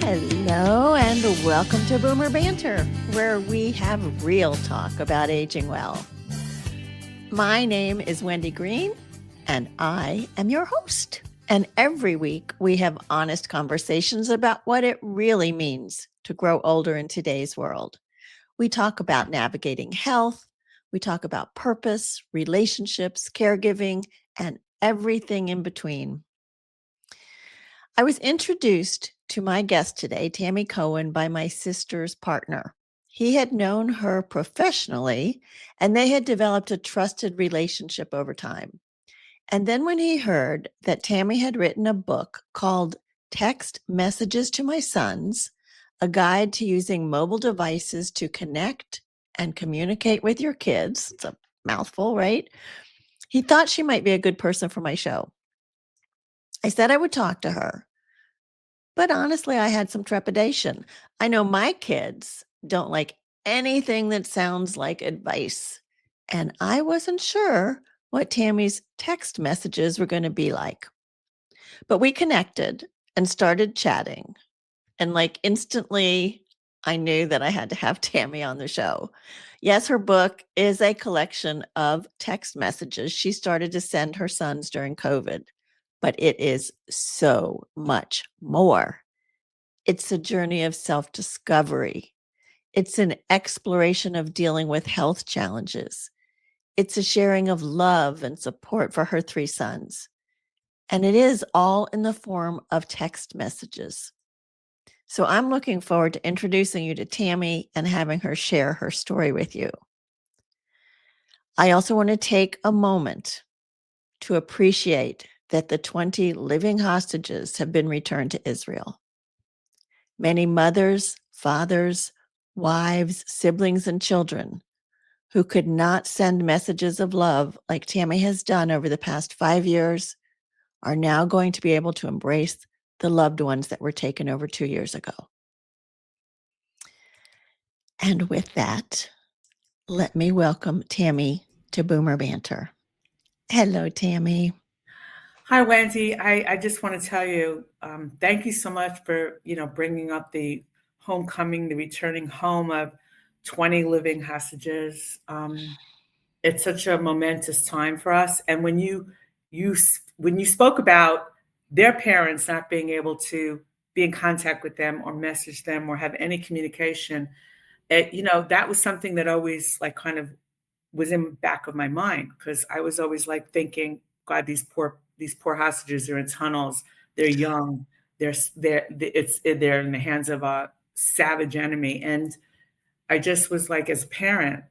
Hello and welcome to Boomer Banter, where we have real talk about aging well. My name is Wendy Green, and I am your host. And every week we have honest conversations about what it really means to grow older in today's world. We talk about navigating health, we talk about purpose, relationships, caregiving, and everything in between. I was introduced to my guest today, Tammy Cohen, by my sister's partner. He had known her professionally, and they had developed a trusted relationship over time. And then when he heard that Tammy had written a book called Text Messages to My Sons, a guide to using mobile devices to connect and communicate with your kids, it's a mouthful, right? He thought she might be a good person for my show. I said I would talk to her. But honestly, I had some trepidation. I know my kids don't like anything that sounds like advice. And I wasn't sure what Tammy's text messages were going to be like. But we connected and started chatting. And like instantly, I knew that I had to have Tammy on the show. Yes, her book is a collection of text messages she started to send her sons during COVID, but it is so much more. It's a journey of self-discovery. It's an exploration of dealing with health challenges. It's a sharing of love and support for her three sons. And it is all in the form of text messages. So I'm looking forward to introducing you to Tammy and having her share her story with you. I also want to take a moment to appreciate that the 20 living hostages have been returned to Israel. Many mothers, fathers, wives, siblings, and children who could not send messages of love like Tammy has done over the past 5 years are now going to be able to embrace the loved ones that were taken over 2 years ago. And with that, let me welcome Tammy to Boomer Banter. Hello, Tammy. Hi, Wendy. I just want to tell you, thank you so much for, bringing up the homecoming, the returning home of 20 living hostages. It's such a momentous time for us. And when you spoke about their parents not being able to be in contact with them or message them or have any communication, that was something that always like kind of was in the back of my mind because I was always like thinking, God, these poor hostages are in tunnels. They're young. They're in the hands of a savage enemy, and I just was like, as a parent,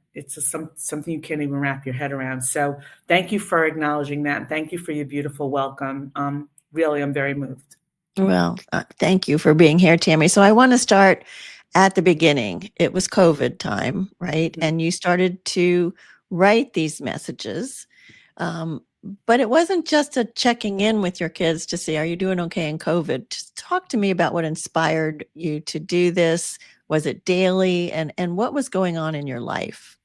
something you can't even wrap your head around. So thank you for acknowledging that, and thank you for your beautiful welcome. Really, I'm very moved. Well, thank you for being here, Tammy. So I want to start at the beginning. It was COVID time, right? And you started to write these messages. But it wasn't just a checking in with your kids to see, are you doing okay in COVID? Just talk to me about what inspired you to do this. Was it daily? And what was going on in your life?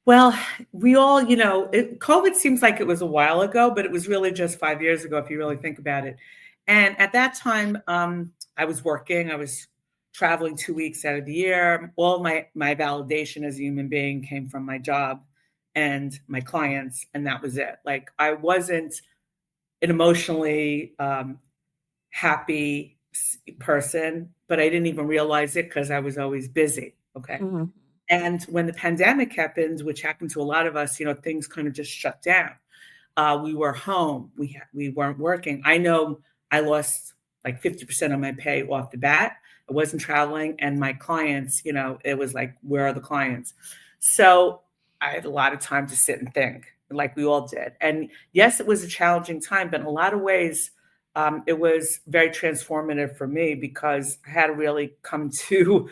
Well, we all, COVID seems like it was a while ago, but it was really just 5 years ago, if you really think about it. And at that time, I was working. I was traveling 2 weeks out of the year. All my validation as a human being came from my job and my clients, and that was it. Like I wasn't an emotionally happy person, but I didn't even realize it because I was always busy. Okay. Mhm. And when the pandemic happened, which happened to a lot of us, things kind of just shut down. We were home. We weren't working. I know I lost like 50% of my pay off the bat. I wasn't traveling, and my clients, it was like, where are the clients? So I had a lot of time to sit and think, like we all did. And yes, it was a challenging time, but in a lot of ways, it was very transformative for me because I had to really come to,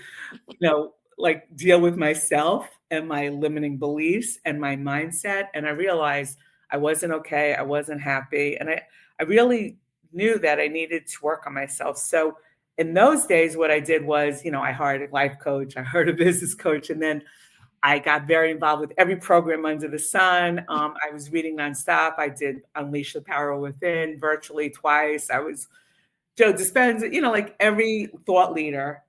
like deal with myself and my limiting beliefs and my mindset. And I realized I wasn't okay. I wasn't happy. And I really knew that I needed to work on myself. So in those days, what I did was, I hired a life coach, I hired a business coach, and then I got very involved with every program under the sun. I was reading nonstop. I did Unleash the Power Within virtually twice. I was Joe Dispenza, like every thought leader,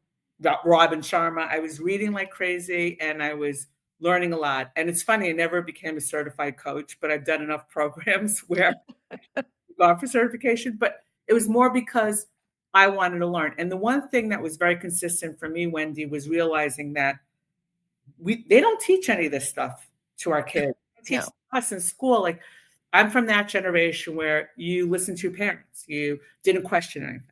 Robin Sharma. I was reading like crazy and I was learning a lot. And it's funny, I never became a certified coach, but I've done enough programs where I got for certification. But it was more because I wanted to learn. And the one thing that was very consistent for me, Wendy, was realizing that they don't teach any of this stuff to our kids. They teach No. us in school. Like I'm from that generation where you listened to your parents, you didn't question anything,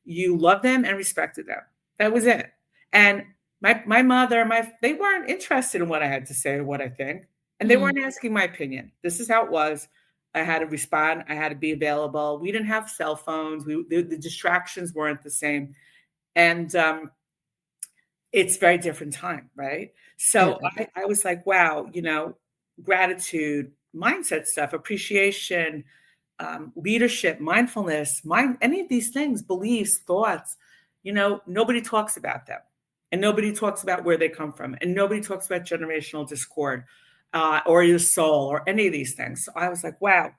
you loved them and respected them. That was it. And my mother, they weren't interested in what I had to say or what I think, and they weren't asking my opinion. This is how it was. I had to respond. I had to be available. We didn't have cell phones. The distractions weren't the same, and it's very different time, right? So I was like, wow, gratitude, mindset stuff, appreciation, leadership, mindfulness, any of these things, beliefs, thoughts, nobody talks about them. And nobody talks about where they come from. And nobody talks about generational discord or your soul or any of these things. So I was like, wow,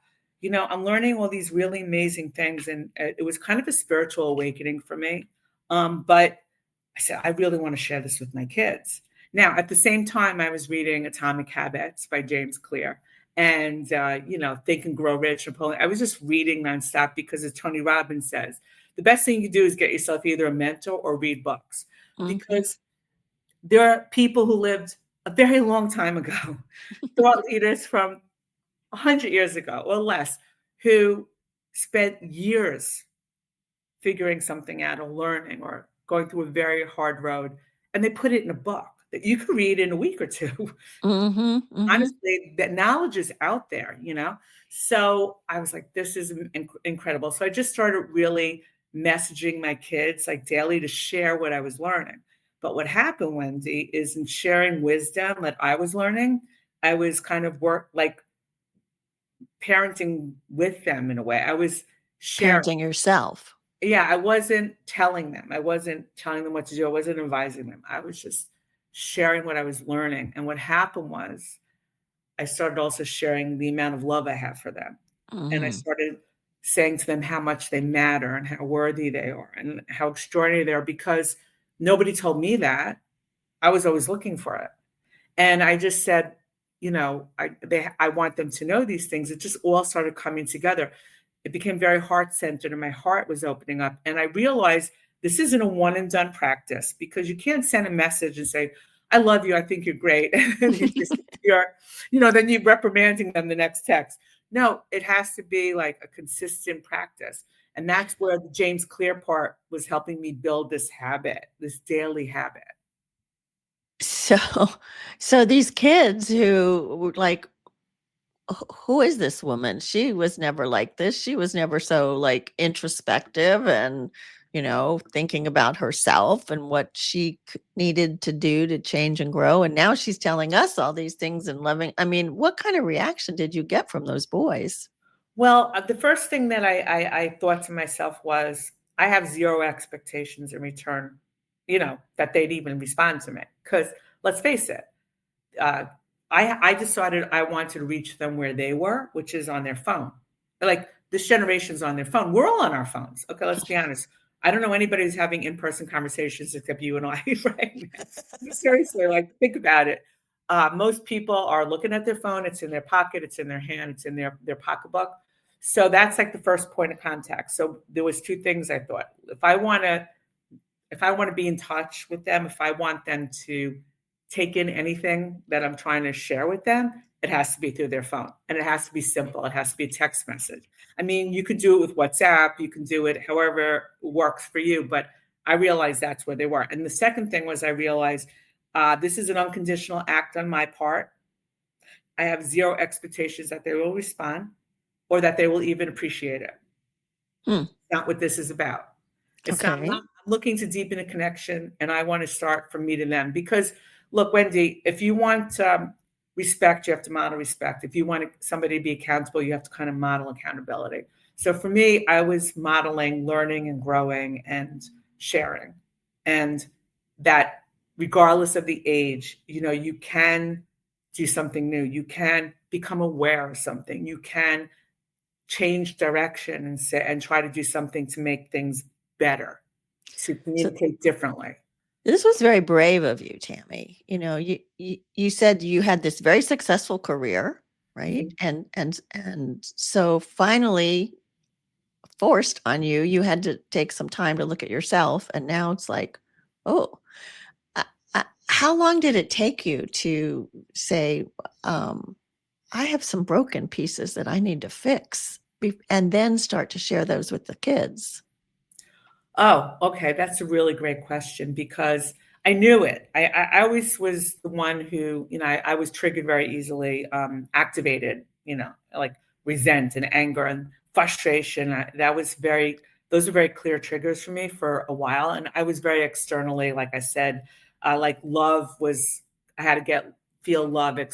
I'm learning all these really amazing things. And it was kind of a spiritual awakening for me. But I said, I really want to share this with my kids. Now, at the same time, I was reading Atomic Habits by James Clear and, Think and Grow Rich. I was just reading nonstop because, as Tony Robbins says, the best thing you do is get yourself either a mentor or read books because there are people who lived a very long time ago, thought leaders from 100 years ago or less, who spent years figuring something out or learning or going through a very hard road, and they put it in a book that you can read in a week or two. Honestly, that knowledge is out there, So I was like, this is incredible. So I just started really messaging my kids like daily to share what I was learning. But what happened, Wendy, is in sharing wisdom that I was learning, I was kind of like parenting with them in a way. I was sharing. Parenting yourself. Yeah, I wasn't telling them. I wasn't telling them what to do. I wasn't advising them. I was just sharing what I was learning. And what happened was I started also sharing the amount of love I have for them. And I started saying to them how much they matter and how worthy they are and how extraordinary they are because nobody told me that. I was always looking for it. And I just said, I want them to know these things. It just all started coming together. It became very heart-centered and my heart was opening up. And I realized this isn't a one and done practice because you can't send a message and say, I love you, I think you're great. And then you're reprimanding them the next text. No, it has to be like a consistent practice. And that's where the James Clear part was helping me build this habit, this daily habit. So these kids who were like, who is this woman? She was never like this. She was never so like introspective and, thinking about herself and what she needed to do to change and grow. And now she's telling us all these things and loving. I mean, what kind of reaction did you get from those boys? Well, the first thing that I thought to myself was, I have zero expectations in return, that they'd even respond to me. Because let's face it, I decided I wanted to reach them where they were, which is on their phone. Like this generation's on their phone. We're all on our phones. Okay, let's be honest. I don't know anybody who's having in-person conversations except you and I right now. Seriously, like think about it. Most people are looking at their phone. It's in their pocket. It's in their hand. It's in their pocketbook. So that's like the first point of contact. So there was two things I thought. If I want to be in touch with them, if I want them to take in anything that I'm trying to share with them, it has to be through their phone and it has to be simple. It has to be a text message. I mean, you could do it with WhatsApp. You can do it however works for you. But I realized that's where they were. And the second thing was I realized this is an unconditional act on my part. I have zero expectations that they will respond or that they will even appreciate it. It's not what this is about. It's not, I'm looking to deepen a connection and I want to start from me to them because look, Wendy, if you want respect, you have to model respect. If you want somebody to be accountable, you have to kind of model accountability. So for me, I was modeling, learning and growing and sharing. And that regardless of the age, you can do something new. You can become aware of something. You can change direction and try to do something to make things better, to So communicate differently. this was very brave of you, Tammy. You said you had this very successful career, right? Mm-hmm. And so finally forced on you, you had to take some time to look at yourself, and now it's like, oh, how long did it take you to say, I have some broken pieces that I need to fix, and then start to share those with the kids? Oh, okay. That's a really great question because I knew it. I always was the one who, I was triggered very easily, activated, like resent and anger and frustration. Those are very clear triggers for me for a while. And I was very externally, like I said, like love was, I had to feel love, I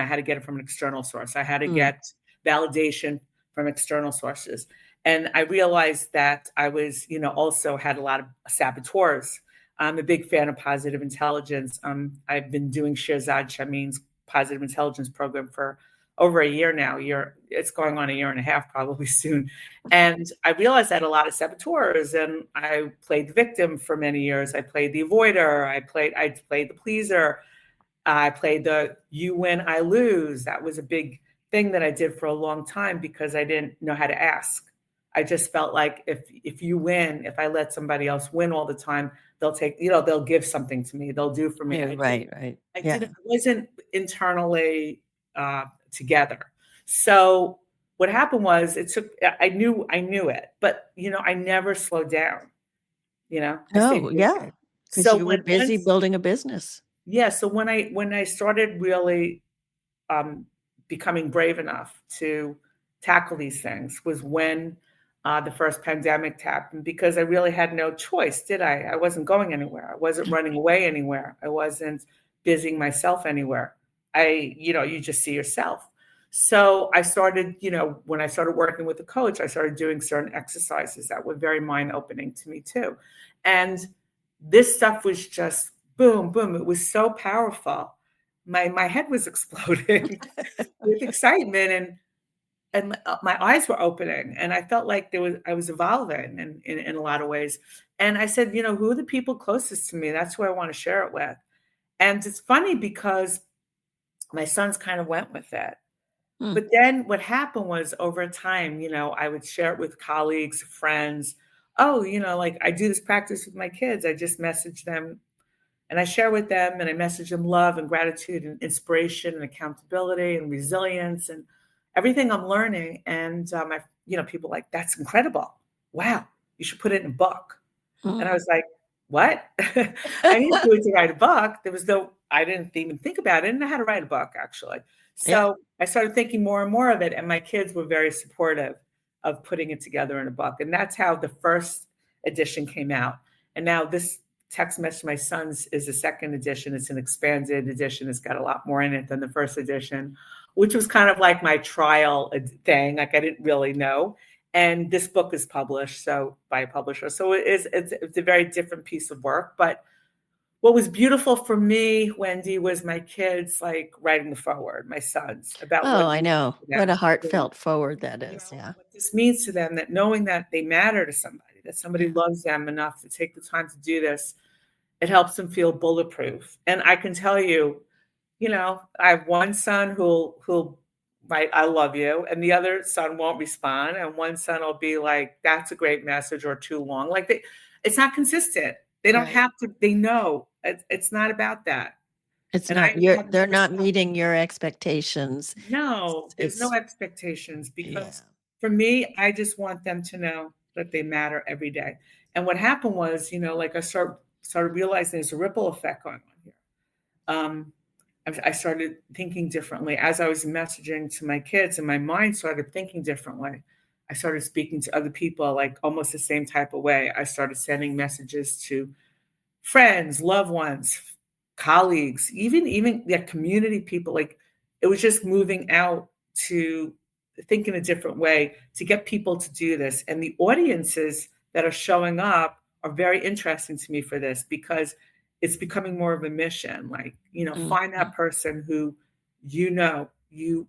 had to get it from an external source. I had to Mm. get validation from external sources. And I realized that I was, also had a lot of saboteurs. I'm a big fan of positive intelligence. I've been doing Shirzad Shamin's positive intelligence program for over a year now. It's going on a year and a half probably soon. And I realized I had a lot of saboteurs, and I played the victim for many years. I played the avoider. I played the pleaser. I played the you win, I lose. That was a big thing that I did for a long time because I didn't know how to ask. I just felt like if you win, if I let somebody else win all the time, they'll give something to me, they'll do for me. Yeah, right, right. Yeah. I wasn't internally together. So what happened was I knew it, but I never slowed down. I No, stayed yeah, busy. because So you were when busy once building a business. yeah, so when I started really um, becoming brave enough to tackle these things was when the first pandemic happened, because I really had no choice, did I? I wasn't going anywhere. I wasn't running away anywhere. I wasn't busying myself anywhere. You just see yourself. So I started, when I started working with a coach, I started doing certain exercises that were very mind opening to me too. And this stuff was just boom, boom. It was so powerful. My head was exploding with excitement, and my eyes were opening, and I felt like I was evolving in a lot of ways. And I said, who are the people closest to me? That's who I want to share it with. And it's funny because my sons kind of went with it. Hmm. But then what happened was over time, I would share it with colleagues, friends. Oh, like I do this practice with my kids. I just message them and I share with them, and I message them love and gratitude and inspiration and accountability and resilience and everything I'm learning. And people like, that's incredible. Wow, you should put it in a book. Mm. And I was like, what? I didn't do it to write a book. I didn't even think about it. I didn't know how to write a book, actually. Yeah. So I started thinking more and more of it. And my kids were very supportive of putting it together in a book. And that's how the first edition came out. And now this text message to my sons is the second edition. It's an expanded edition. It's got a lot more in it than the first edition, which was kind of like my trial thing. Like I didn't really know. And this book is published by a publisher. So it's a very different piece of work. But what was beautiful for me, Wendy, was my kids like writing the foreword, my sons, about what Oh, it I means know. to What a them. heartfelt forward that is. Yeah. What this means to them, that knowing that they matter to somebody, that somebody Yeah. loves them enough to take the time to do this, it helps them feel bulletproof. And I can tell you, I have one son who'll write, I love you, and the other son won't respond. And one son will be like, that's a great message, or too long. It's not consistent. They don't Right. have to, they know it's not about that. It's And not I your, have they're never not stopped. meeting your expectations. No, there's no It's expectations, yeah. because for me, I just want them to know that they matter every day. And what happened was, like I started realizing there's a ripple effect going on here. Um, I started thinking differently as I was messaging to my kids, and my mind started thinking differently. I started speaking to other people like almost the same type of way. I started sending messages to friends, loved ones, colleagues, even yeah, community people. Like it was just moving out to think in a different way to get people to do this. And the audiences that are showing up are very interesting to me for this, because it's becoming more of a mission. Like, find Mhm. that person who you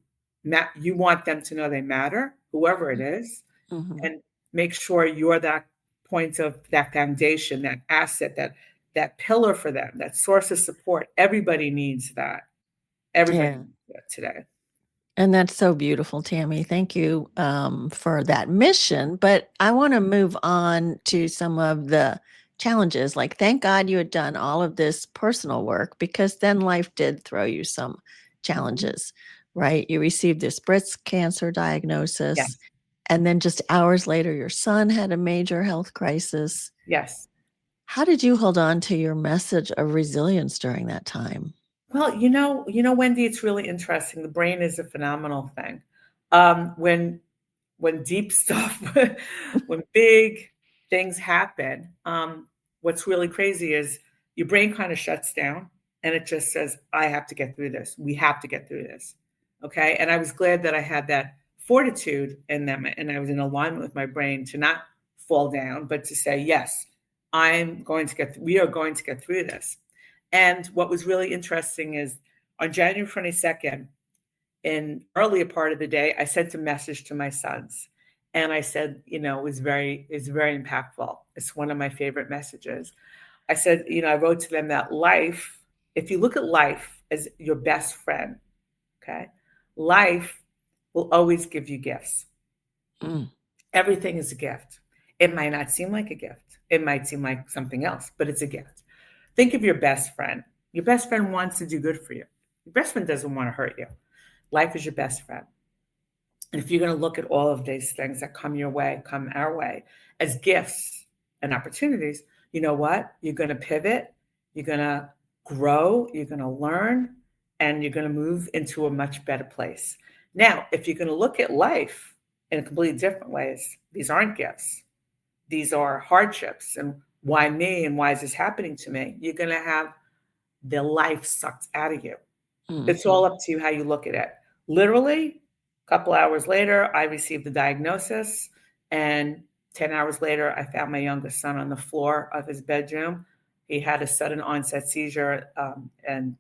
want them to know they matter, whoever it is, Mhm. and make sure you're that point of that foundation, that asset, that pillar for them, that source of support. Everybody needs that. Everybody Yeah. needs that today. And that's so beautiful, Tammy. Thank you for that mission. But I want to move on to some of the challenges. Like, thank God you had done all of this personal work, because then life did throw you some Mhm. challenges, right? You received this breast cancer diagnosis. Yes. And then just hours later, your son had a major health crisis. Yes. How did you hold on to your message of resilience during that time? Well, Wendy, it's really interesting. The brain is a phenomenal thing. When deep stuff, when big things happen, what's really crazy is your brain kind of shuts down and it just says, I have to get through this. We have to get through this. Okay. And I was glad that I had that fortitude in them and I was in alignment with my brain to not fall down, but to say, yes, we are going to get through this. And what was really interesting is on January 22nd, in earlier part of the day, I sent a message to my sons. And I said, it's very impactful. It's one of my favorite messages. I said, I wrote to them that life, if you look at life as your best friend, okay, life will always give you gifts. Mm. Everything is a gift. It might not seem like a gift. It might seem like something else, but it's a gift. Think of your best friend. Your best friend wants to do good for you. Your best friend doesn't want to hurt you. Life is your best friend. And if you're going to look at all of these things that come your way, come our way, as gifts and opportunities, you know what? You're going to pivot, you're going to grow, you're going to learn, and you're going to move into a much better place. Now, if you're going to look at life in completely different ways, these aren't gifts. These are hardships. And why me? And why is this happening to me? You're going to have the life sucked out of you. It's all up to you how you look at it. Literally, a couple hours later, I received the diagnosis, and 10 hours later, I found my youngest son on the floor of his bedroom. He had a sudden onset seizure, and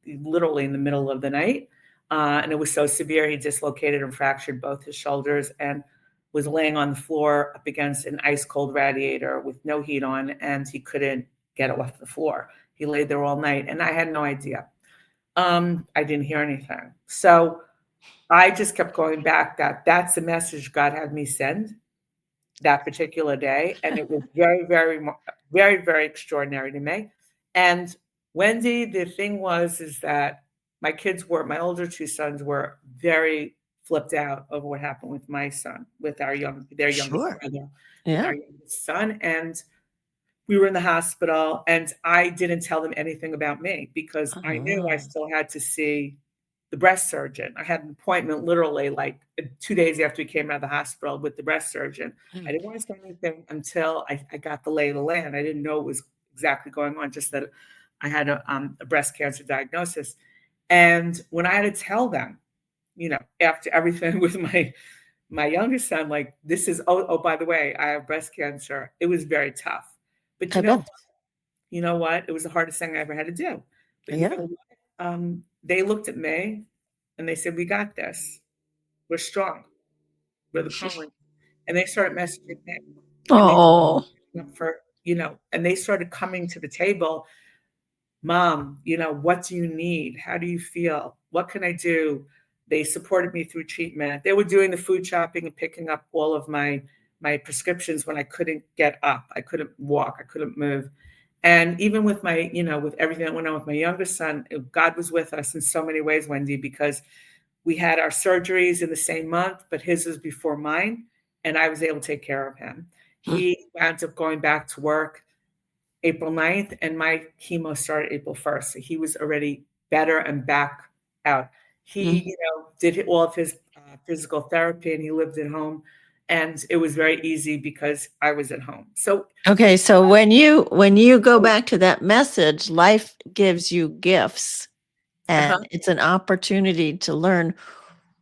literally in the middle of the night. And it was so severe, he dislocated and fractured both his shoulders and was laying on the floor up against an ice cold radiator with no heat on, and he couldn't get off the floor. He laid there all night, and I had no idea. I didn't hear anything. So I just kept going back that's the message God had me send that particular day. And it was very, very, very, very extraordinary to me. And Wendy, the thing is that my older two sons were very flipped out over what happened with my son, with their youngest Sure. brother, with Yeah. our youngest son. And we were in the hospital and I didn't tell them anything about me because I knew I Oh. still had to see the breast surgeon. I had an appointment literally like 2 days after we came out of the hospital with the breast surgeon. I didn't want to say anything until I got the lay of the land. I didn't know what was exactly going on, just that I had a breast cancer diagnosis. And when I had to tell them, after everything with my youngest son, like this is, oh, by the way, I have breast cancer. It was very tough. But I bet. you know what? It was the hardest thing I ever had to do. But you Yeah. know what? They looked at me and they said, "We got this. We're strong. We're the Cohen." And they started messaging me, and they Oh. for and they started coming to the table. Mom, what do you need? How do you feel? What can I do? They supported me through treatment. They were doing the food shopping and picking up all of my prescriptions when I couldn't get up. I couldn't walk. I couldn't move. And even with with everything that went on with my youngest son, God was with us in so many ways, Wendy, because we had our surgeries in the same month, but his was before mine, and I was able to take care of him. Mm. He wound up going back to work April 9th, and my chemo started April 1st. So he was already better and back out. He, Mm. did all of his physical therapy and he lived at home. And it was very easy because I was at home. So, Okay, so when you go back to that message, life gives you gifts, uh-huh. and it's an opportunity to learn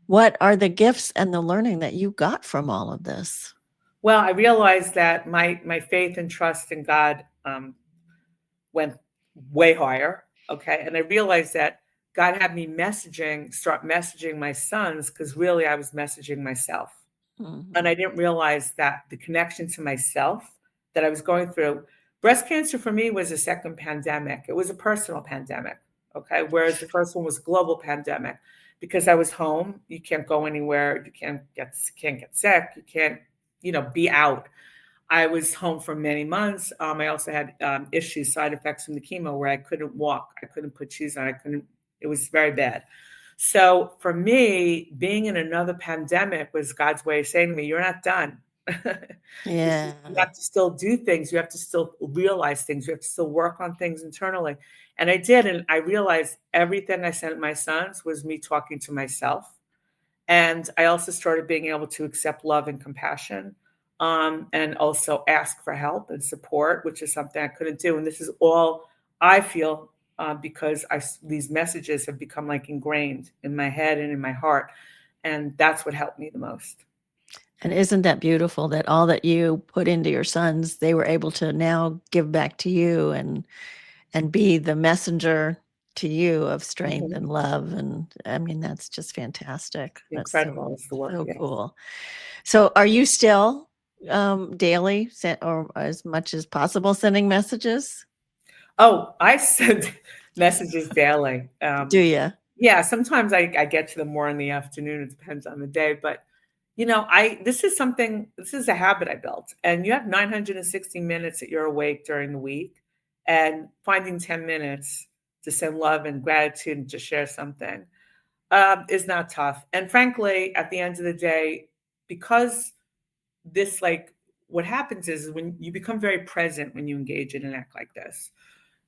what are the gifts and the learning that you got from all of this. Well, I realized that my faith and trust in God went way higher. Okay. And I realized that God had me start messaging my sons because really I was messaging myself. And Mhm. I didn't realize that the connection to myself that I was going through. Breast cancer for me was a second pandemic. It was a personal pandemic, okay? Whereas the first one was a global pandemic because I was home. You can't go anywhere. You can't get sick. You can't, be out. I was home for many months. I also had issues, side effects from the chemo where I couldn't walk. I couldn't put shoes on. It was very bad. So for me, being in another pandemic was God's way of saying to me, you're not done. Yeah. You have to still do things. You have to still realize things. You have to still work on things internally. And I did. And I realized everything I sent my sons was me talking to myself. And I also started being able to accept love and compassion, and also ask for help and support, which is something I couldn't do. And this is all I feel because these messages have become like ingrained in my head and in my heart. And that's what helped me the most. And isn't that beautiful that all that you put into your sons, they were able to now give back to you and be the messenger to you of strength Mhm. and love. And I mean, that's just fantastic. That's Incredible is the word. so Yes. cool. So are you still daily or as much as possible sending messages? Oh, I send messages daily. Do you? Yeah, sometimes I get to them more in the afternoon. It depends on the day. But, this is a habit I built. And you have 960 minutes that you're awake during the week. And finding 10 minutes to send love and gratitude and to share something is not tough. And frankly, at the end of the day, because this, like, what happens is when you become very present when you engage in an act like this,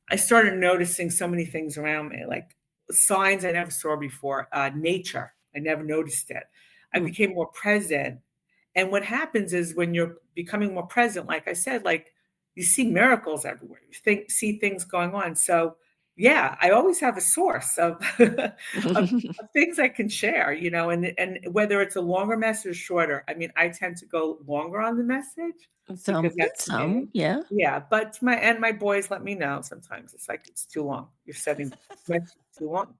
I started noticing so many things around me, like signs I never saw before, nature. I never noticed it. I Hmm. became more present. And what happens is when you're becoming more present, like I said, like you see miracles everywhere. See things going on. So yeah, I always have a source of, of things I can share, and whether it's a longer message or shorter. I mean, I tend to go longer on the message because that's me. Yeah. Yeah, but my boys let me know sometimes. It's like it's too long. You're setting messages too long.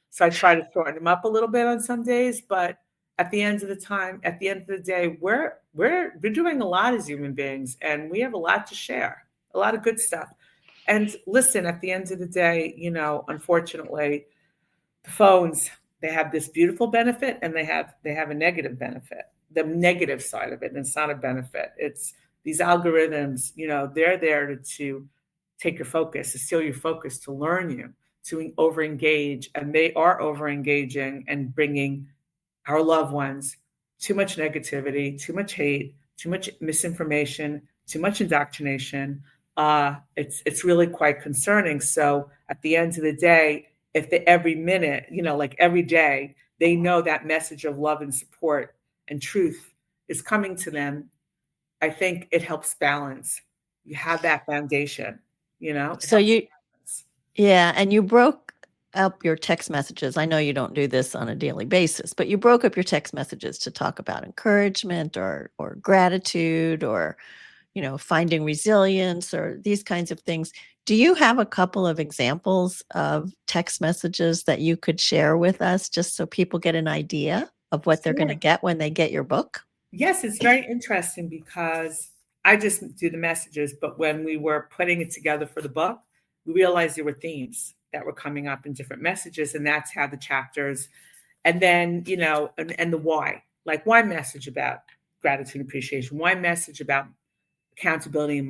So I try to shorten them up a little bit on some days, but at the end of the day, we're doing a lot as human beings, and we have a lot to share, a lot of good stuff. And listen, at the end of the day, unfortunately, the phones, they have this beautiful benefit and they have a negative benefit, the negative side of it. And it's not a benefit. It's these algorithms, they're there to take your focus, to steal your focus, to learn you, to over engage. And they are over engaging and bringing our loved ones too much negativity, too much hate, too much misinformation, too much indoctrination. It's really quite concerning. So at the end of the day, if every minute, like every day, they know that message of love and support and truth is coming to them, I think it helps balance. You have that foundation, it So helps you, balance. yeah, and you broke up your text messages. I know you don't do this on a daily basis, but you broke up your text messages to talk about encouragement or gratitude or, finding resilience or these kinds of things. Do you have a couple of examples of text messages that you could share with us just so people get an idea of what they're going to Sure. get when they get your book? Yes, it's very interesting because I just do the messages, but when we were putting it together for the book, we realized there were themes that were coming up in different messages, and that's how the chapters, and then and the why, like why message about gratitude and appreciation, why message about accountability and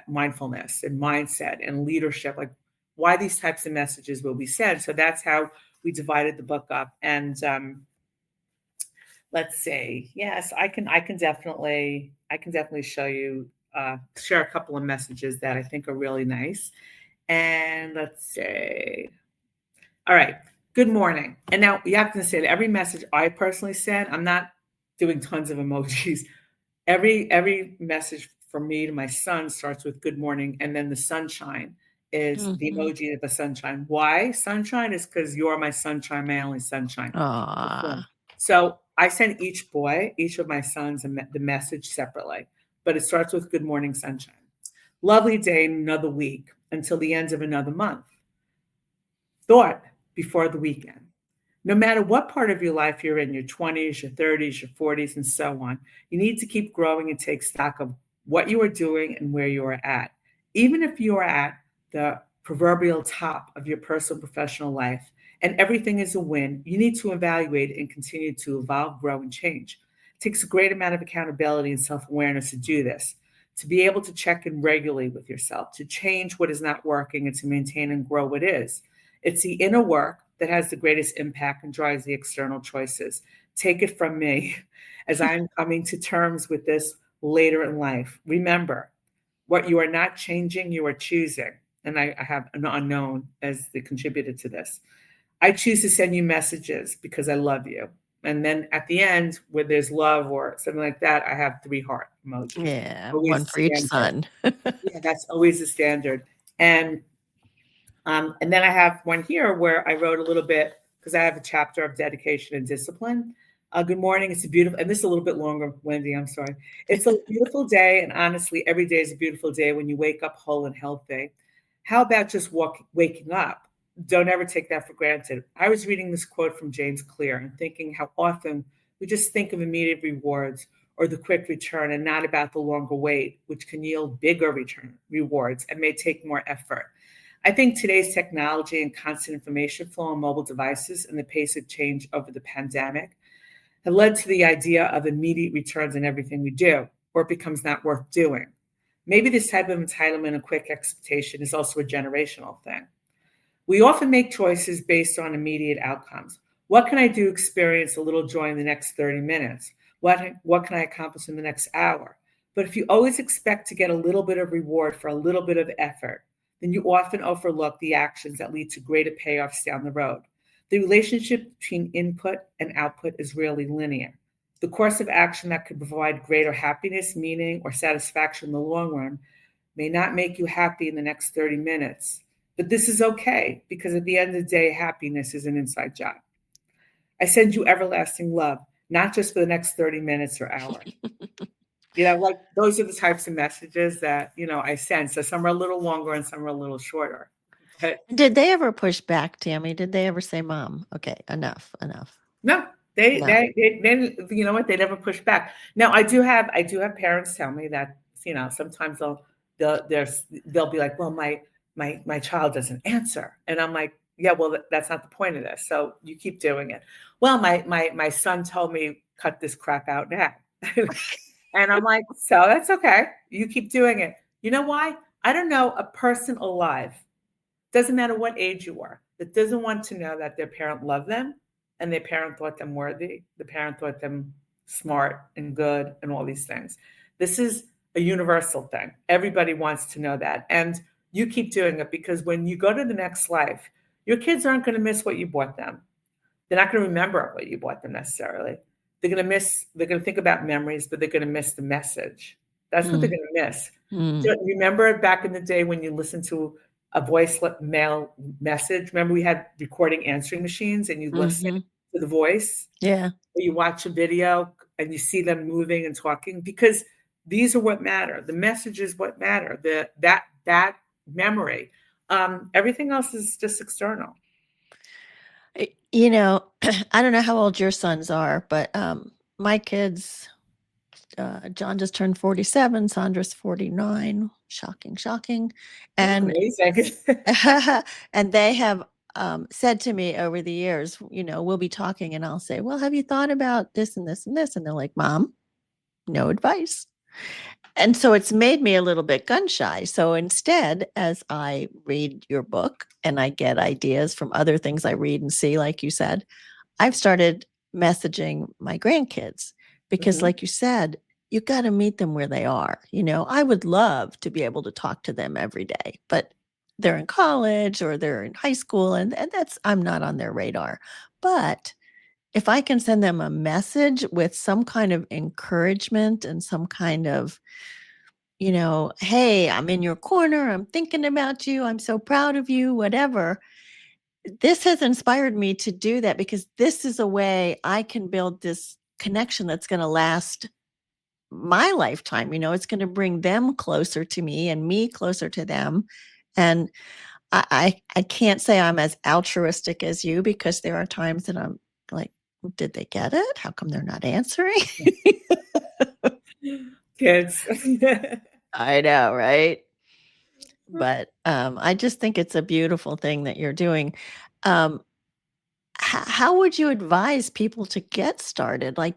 mindfulness and mindset and leadership, like why these types of messages will be said. So that's how we divided the book up, and let's see. Yes, I can definitely show you share a couple of messages that I think are really nice. And let's see. All right. Good morning. And now you have to say that every message I personally send, I'm not doing tons of emojis. Every message from me to my son starts with good morning, and then the sunshine is the Mhm. emoji of the sunshine. Why sunshine? Is because you're my sunshine, my only sunshine. The sun. Aw. So I send each of my sons, the message separately, but it starts with good morning, sunshine. Lovely day, another week until the end of another month. Thought before the weekend. No matter what part of your life you're in, your 20s, your 30s, your 40s, and so on, you need to keep growing and take stock of what you are doing and where you are at. Even if you are at the proverbial top of your personal professional life and everything is a win, you need to evaluate and continue to evolve, grow, and change. It takes a great amount of accountability and self awareness to do this, to be able to check in regularly with yourself, to change what is not working and to maintain and grow what is. It's the inner work that has the greatest impact and drives the external choices. Take it from me as I'm coming to terms with this later in life. Remember, what you are not changing, you are choosing. And I have an unknown as the contributor to this. I choose to send you messages because I love you. And then at the end, where there's love or something like that, I have 3 heart emojis. Yeah, Always one the for each standard. son. Yeah, that's always the standard. And then I have one here where I wrote a little bit because I have a chapter of dedication and discipline. Good morning. It's a beautiful, and this is a little bit longer, Wendy. I'm sorry. It's a beautiful day, and honestly, every day is a beautiful day when you wake up whole and healthy. How about just waking up? Don't ever take that for granted. I was reading this quote from James Clear and thinking how often we just think of immediate rewards or the quick return and not about the longer wait, which can yield bigger rewards and may take more effort. I think today's technology and constant information flow on mobile devices and the pace of change over the pandemic have led to the idea of immediate returns in everything we do, or it becomes not worth doing. Maybe this type of entitlement and quick expectation is also a generational thing. We often make choices based on immediate outcomes. What can I do to experience a little joy in the next 30 minutes? What can I accomplish in the next hour? But if you always expect to get a little bit of reward for a little bit of effort, then you often overlook the actions that lead to greater payoffs down the road. The relationship between input and output is rarely linear. The course of action that could provide greater happiness, meaning, or satisfaction in the long run may not make you happy in the next 30 minutes. But this is okay because at the end of the day, happiness is an inside job. I send you everlasting love, not just for the next 30 minutes or hour. Like those are the types of messages that, I send. So some are a little longer and some are a little shorter. But Did they ever push back, Tammy? Did they ever say, Mom, okay, enough? no, they, No. you know what? They never push back. Now I do have parents tell me that, sometimes they'll be like, well, my child doesn't answer. And I'm like, yeah, well, that's not the point of this. So you keep doing it. Well, my son told me cut this crap out now. And I'm like, so that's okay. You keep doing it. You know why? I don't know a person alive, doesn't matter what age you are, that doesn't want to know that their parent loved them and their parent thought them worthy, the parent thought them smart and good and all these things. This is a universal thing. Everybody wants to know that. And you keep doing it because when you go to the next life, your kids aren't going to miss what you bought them. They're not going to remember what you bought them necessarily. They're going to think about memories, but they're going to miss the message. That's what they're going to miss. Remember back in the day when you listened to a voice mail message? Remember we had recording answering machines and you listen to the voice? Yeah. Or you watch a video and you see them moving and talking because these are what matter. The message is what matter. That memory. Everything else is just external. I don't know how old your sons are, but my kids, John just turned 47, Sandra's 49. Shocking. And Amazing. and they have said to me over the years, we'll be talking and I'll say, well, have you thought about this and this and this? And they're like, Mom, no advice. And so it's made me a little bit gun shy. So instead, as I read your book and I get ideas from other things I read and see, like you said, I've started messaging my grandkids because, like you said, you got to meet them where they are. I would love to be able to talk to them every day, but they're in college or they're in high school, and I'm not on their radar. But if I can send them a message with some kind of encouragement and some kind of, hey, I'm in your corner, I'm thinking about you, I'm so proud of you, whatever. This has inspired me to do that because this is a way I can build this connection that's going to last my lifetime. It's going to bring them closer to me and me closer to them. And I can't say I'm as altruistic as you because there are times that I'm like, did they get it? How come they're not answering? Kids. I know, right? But I just think it's a beautiful thing that you're doing. Um, how would you advise people to get started? Like,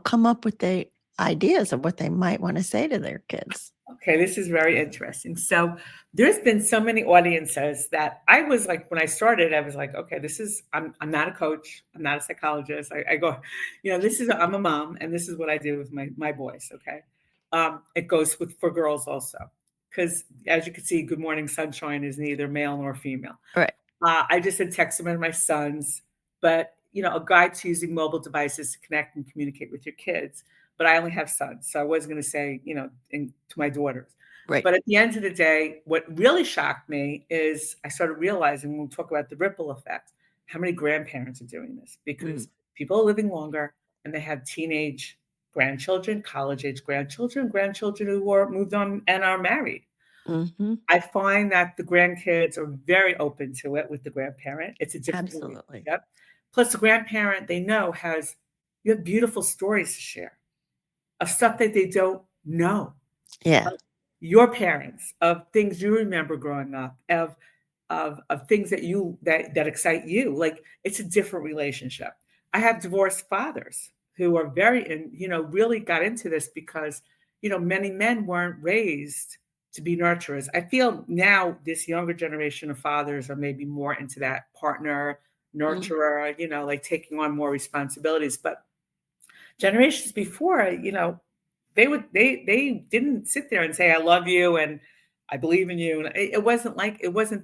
come up with the ideas of what they might want to say to their kids. Okay, this is very interesting. So there's been so many audiences that I was like, when I started, I was like, okay, I'm not a coach. I'm not a psychologist. I go, I'm a mom and this is what I do with my boys. Okay. It goes for girls also. Because as you can see, Good Morning Sunshine is neither male nor female. Right. I just had texted one of my sons, but a guide to using mobile devices to connect and communicate with your kids. But I only have sons, so I wasn't going to say, to my daughters. Right. But at the end of the day, what really shocked me is I started realizing when we talk about the ripple effect, how many grandparents are doing this because people are living longer and they have teenage grandchildren, college age grandchildren who are moved on and are married. Mm-hmm. I find that the grandkids are very open to it with the grandparent. It's a different Absolutely. relationship. Plus, the grandparent they know you have beautiful stories to share of stuff that they don't know. Yeah. Of your parents, of things you remember growing up, of things that excite you. Like it's a different relationship. I have divorced fathers who are really got into this because many men weren't raised to be nurturers. I feel now this younger generation of fathers are maybe more into that partner nurturer, like taking on more responsibilities. But generations before, they didn't sit there and say I love you and I believe in you. And it wasn't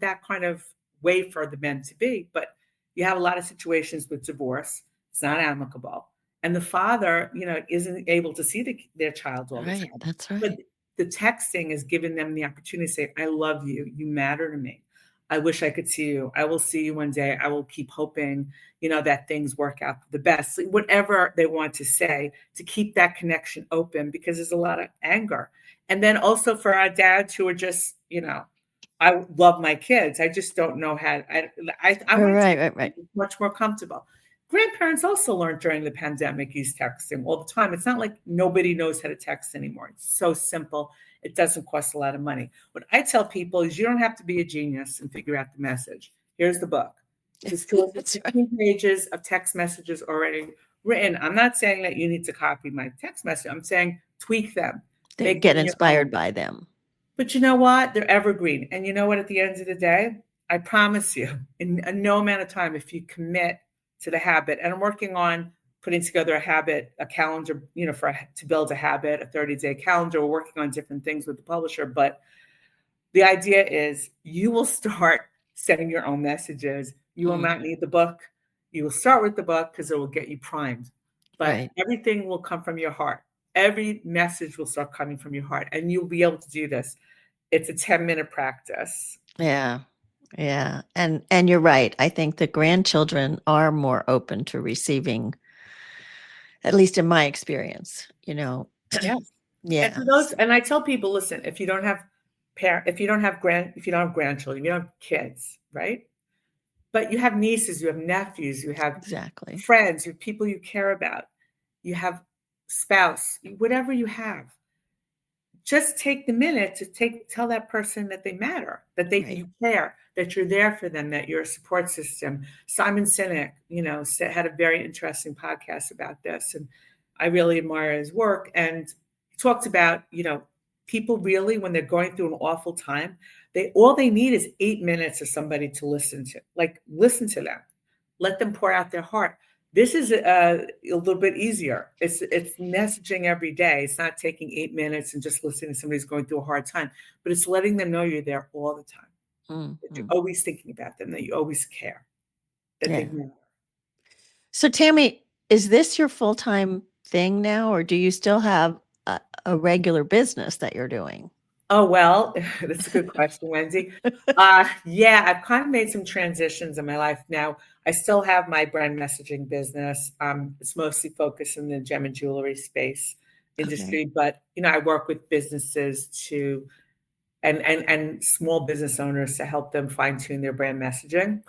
that kind of way for the men to be. But you have a lot of situations with divorce. It's not amicable, and the father, isn't able to see their child all the Right. time. That's But right. the texting is giving them the opportunity to say, "I love you. You matter to me. I wish I could see you. I will see you one day. I will keep hoping." That things work out for the best, whatever they want to say, to keep that connection open because there's a lot of anger. And then also for our dads who are just, I love my kids. I just don't know how. I want to Right. take Right. Right. much more comfortable. Grandparents also learned during the pandemic use texting all the time. It's not like nobody knows how to text anymore. It's so simple. It doesn't cost a lot of money. What I tell people is you don't have to be a genius and figure out the message. Here's the book. There's That's right. 215 pages of text messages already written. I'm not saying that you need to copy my text message. I'm saying tweak them, They make get them your inspired own. by them. But you know what? They're evergreen. And you know what? At the end of the day, I promise you, in no amount of time, if you commit to the habit, and I'm working on putting together a calendar, to build a habit, a 30-day calendar. We're working on different things with the publisher, but the idea is you will start sending your own messages. You will not need the book. You will start with the book because it will get you primed. But Right. everything will come from your heart. Every message will start coming from your heart, and you'll be able to do this. It's a 10-minute practice. Yeah. Yeah. And you're right. I think the grandchildren are more open to receiving, at least in my experience, Yes. And Yeah. for those, and I tell people, listen, if you don't have grandchildren, you don't have kids, right? But you have nieces, you have nephews, you have Exactly. friends, you have people you care about, you have spouse, whatever you have. Just take the minute to tell that person that they matter, that Right. you care, that you're there for them, that you're a support system. Simon Sinek, had a very interesting podcast about this, and I really admire his work. And he talked about, people really when they're going through an awful time, all they need is 8 minutes of somebody to listen to, like listen to them, let them pour out their heart. This is a little bit easier. It's messaging every day. It's not taking 8 minutes and just listening to somebody who's going through a hard time, but it's letting them know you're there all the time, that you're Mhm. always thinking about them, that you always care, that they Yeah. matter. So Tammy, is this your full-time thing now, or do you still have a regular business that you're doing? Oh, well, that's a good question, Wendy. Yeah, I've kind of made some transitions in my life now. I still have my brand messaging business. It's mostly focused in the gem and jewelry space Okay. industry, but I work with businesses and small business owners to help them fine tune their brand messaging.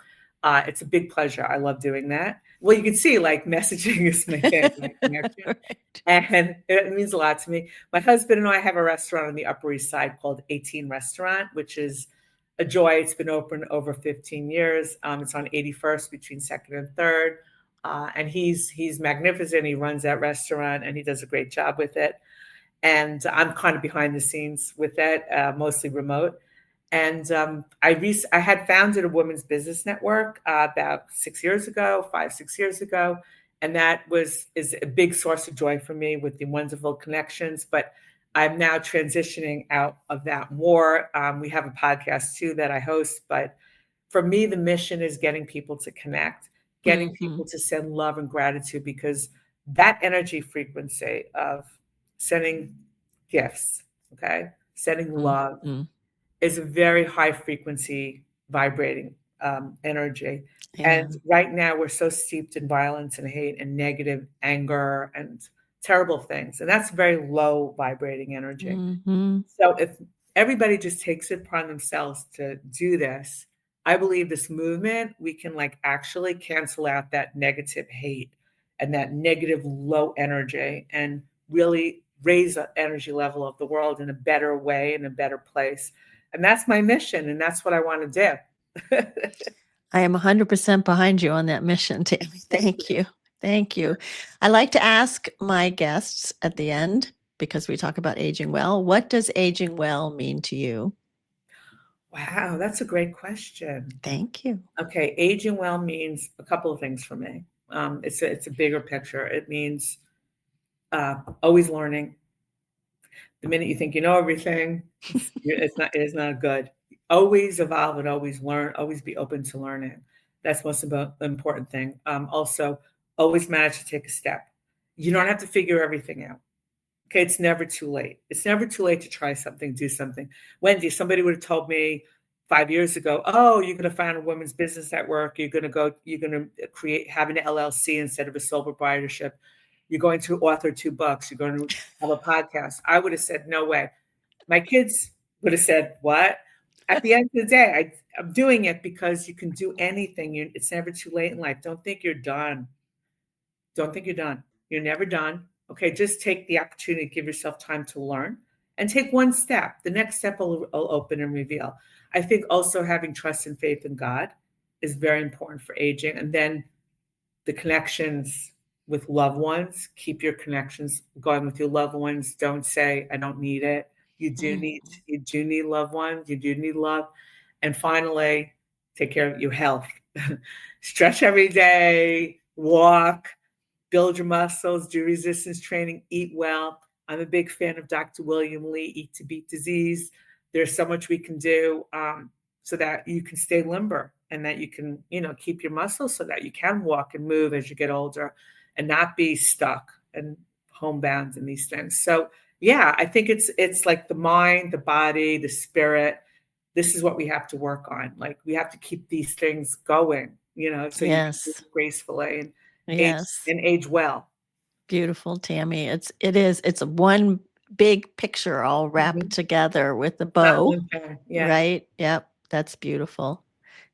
It's a big pleasure. I love doing that. Well, you can see like messaging is my thing, my connection. Right. And it means a lot to me. My husband and I have a restaurant on the Upper East Side called 18 Restaurant, which is a joy. It's been open over 15 years. It's on 81st between 2nd and 3rd. And he's magnificent. He runs that restaurant and he does a great job with it. And I'm kind of behind the scenes with it, mostly remote. And I had founded a women's business network about 6 years ago, 5, 6 years ago, and that is a big source of joy for me with the wonderful connections. But I'm now transitioning out of that more. We have a podcast too that I host, but for me, the mission is getting people to connect, getting Mm-hmm. people to send love and gratitude, because that energy frequency of sending gifts, okay, sending love Mm-hmm. is a very high frequency vibrating energy. Yeah. And right now we're so steeped in violence and hate and negative anger and terrible things. And that's very low vibrating energy. Mm-hmm. So if everybody just takes it upon themselves to do this, I believe this movement, we can like actually cancel out that negative hate and that negative low energy and really raise the energy level of the world in a better way, in a better place. And that's my mission. And that's what I want to do. I am 100% behind you on that mission, Tammy. Thank you. Thank you. I like to ask my guests at the end, because we talk about aging well, what does aging well mean to you? Wow, that's a great question. Thank you. Okay, aging well means a couple of things for me. It's a bigger picture. It means always learning. The minute you think you know everything, it's not good. Always evolve and always learn. Always be open to learning. That's most important thing. Also, always manage to take a step. You don't have to figure everything out. Okay, it's never too late. It's never too late to try something, do something. Wendy, somebody would have told me 5 years ago, oh, you're going to found a women's business network. You're going to have an LLC instead of a sole proprietorship. You're going to author 2 books. You're going to have a podcast. I would have said, no way. My kids would have said, what? At the end of the day, I'm doing it because you can do anything. It's never too late in life. Don't think you're done. Don't think you're done. You're never done. Okay, just take the opportunity to give yourself time to learn and take one step. The next step will open and reveal. I think also having trust and faith in God is very important for aging. And then the connections with loved ones, keep your connections going with your loved ones. Don't say, I don't need it. You do need loved ones. You do need love. And finally, take care of your health. Stretch every day, walk, build your muscles, do resistance training, eat well. I'm a big fan of Dr. William Lee, Eat to Beat Disease. There's so much we can do so that you can stay limber and that you can, keep your muscles so that you can walk and move as you get older and not be stuck and homebound in these things. So yeah, I think it's like the mind, the body, the spirit. This is what we have to work on. Like we have to keep these things going, so you can do Yes. it gracefully and Yes. age well. Beautiful, Tammy. It's one big picture all wrapped together with a bow. Yeah. Right? Yep. That's beautiful.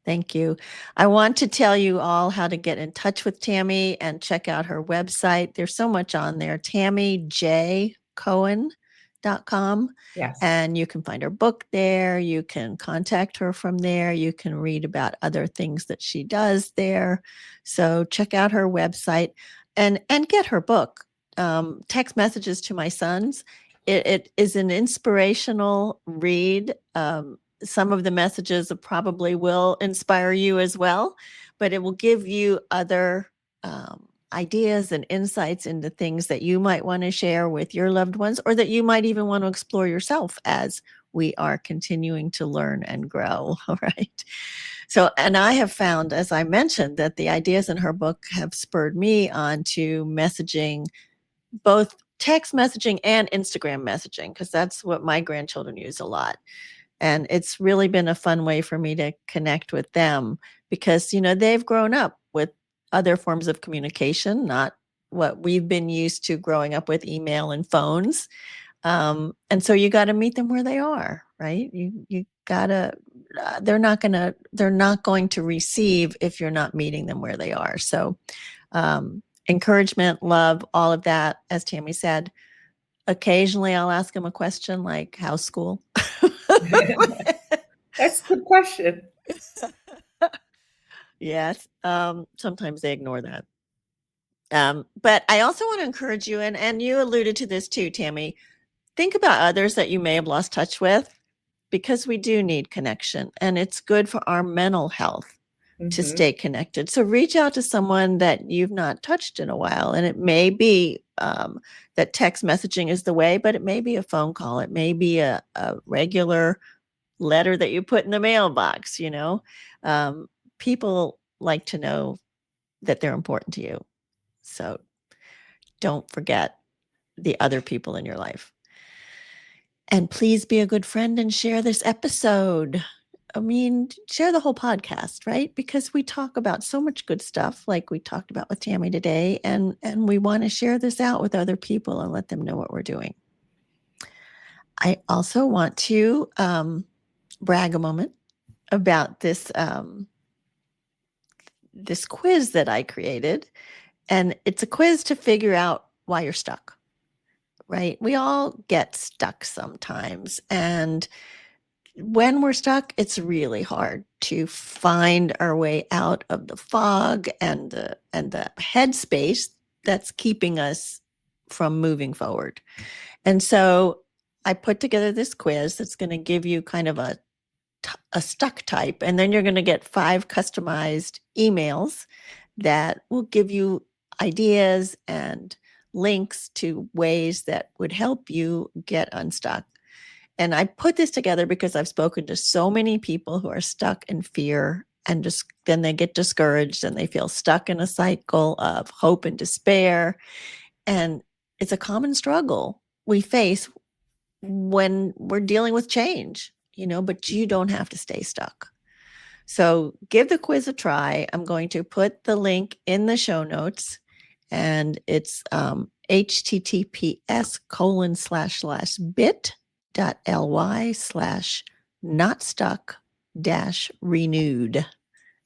Thank you. I want to tell you all how to get in touch with Tammy and check out her website. There's so much on there. TammyJCohen.com. Yes. And you can find her book there. You can contact her from there. You can read about other things that she does there. So check out her website and get her book. Text Messages to My Sons. It is an inspirational read. Some of the messages probably will inspire you as well, but it will give you other ideas and insights into things that you might want to share with your loved ones, or that you might even want to explore yourself as we are continuing to learn and grow. All right. So, and I have found, as I mentioned, that the ideas in her book have spurred me on to messaging, both text messaging and Instagram messaging, because that's what my grandchildren use a lot. And it's really been a fun way for me to connect with them because, they've grown up with other forms of communication, not what we've been used to growing up with, email and phones. And so you got to meet them where they are, right? You gotta, they're not going to receive if you're not meeting them where they are. So encouragement, love, all of that, as Tammy said. Occasionally I'll ask them a question like, how's school? That's a good question. Yes. Sometimes they ignore that. But I also want to encourage you, and you alluded to this too, Tammy. Think about others that you may have lost touch with, because we do need connection, and it's good for our mental health to stay connected. So reach out to someone that you've not touched in a while. And it may be that text messaging is the way, but it may be a phone call. It may be a regular letter that you put in the mailbox. People like to know that they're important to you. So don't forget the other people in your life. And please be a good friend and share this episode. I mean, share the whole podcast, right? Because we talk about so much good stuff like we talked about with Tammy today. And we want to share this out with other people and let them know what we're doing. I also want to brag a moment about this this quiz that I created. And it's a quiz to figure out why you're stuck, right? We all get stuck sometimes. And when we're stuck, it's really hard to find our way out of the fog and the headspace that's keeping us from moving forward. And so I put together this quiz that's going to give you kind of a stuck type, and then you're going to get 5 customized emails that will give you ideas and links to ways that would help you get unstuck. And I put this together because I've spoken to so many people who are stuck in fear, and just then they get discouraged and they feel stuck in a cycle of hope and despair. And it's a common struggle we face when we're dealing with change, but you don't have to stay stuck. So give the quiz a try. I'm going to put the link in the show notes, and it's https://bit.ly/notstuck-renewed.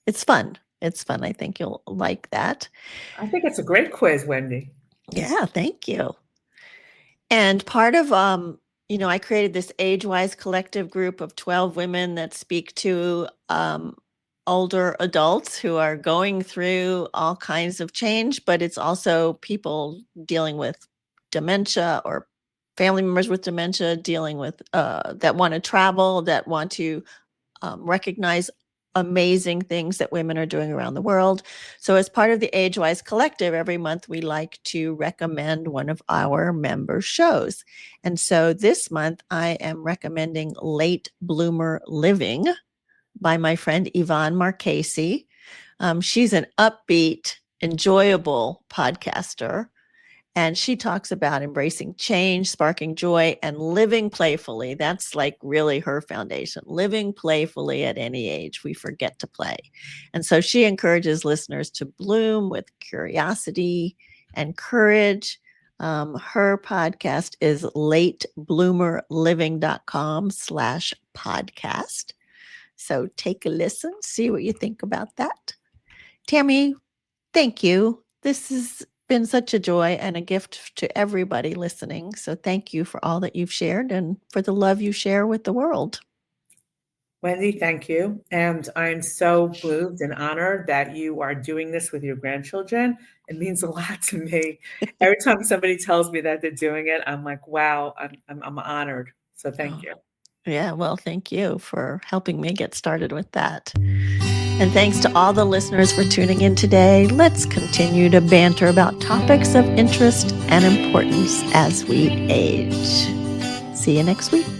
It's fun. I think you'll like that. I think it's a great quiz, Wendy. Yeah, thank you. And part of, I created this age-wise collective group of 12 women that speak to older adults who are going through all kinds of change, but it's also people dealing with dementia or family members with dementia, dealing with that want to travel, that want to recognize amazing things that women are doing around the world. So as part of the Age-Wise Collective, every month we like to recommend one of our member shows. And so this month I am recommending Late Bloomer Living by my friend Yvonne Marchese. She's an upbeat, enjoyable podcaster, and she talks about embracing change, sparking joy, and living playfully. That's like really her foundation, living playfully at any age. We forget to play. And so she encourages listeners to bloom with curiosity and courage. Her podcast is latebloomerliving.com/podcast. So take a listen, see what you think about that. Tammy, thank you. This has been such a joy and a gift to everybody listening. So thank you for all that you've shared and for the love you share with the world. Wendy, thank you. And I'm so moved and honored that you are doing this with your grandchildren. It means a lot to me. Every time somebody tells me that they're doing it, I'm like, wow, I'm honored. So thank you. Yeah, well, thank you for helping me get started with that. And thanks to all the listeners for tuning in today. Let's continue to banter about topics of interest and importance as we age. See you next week.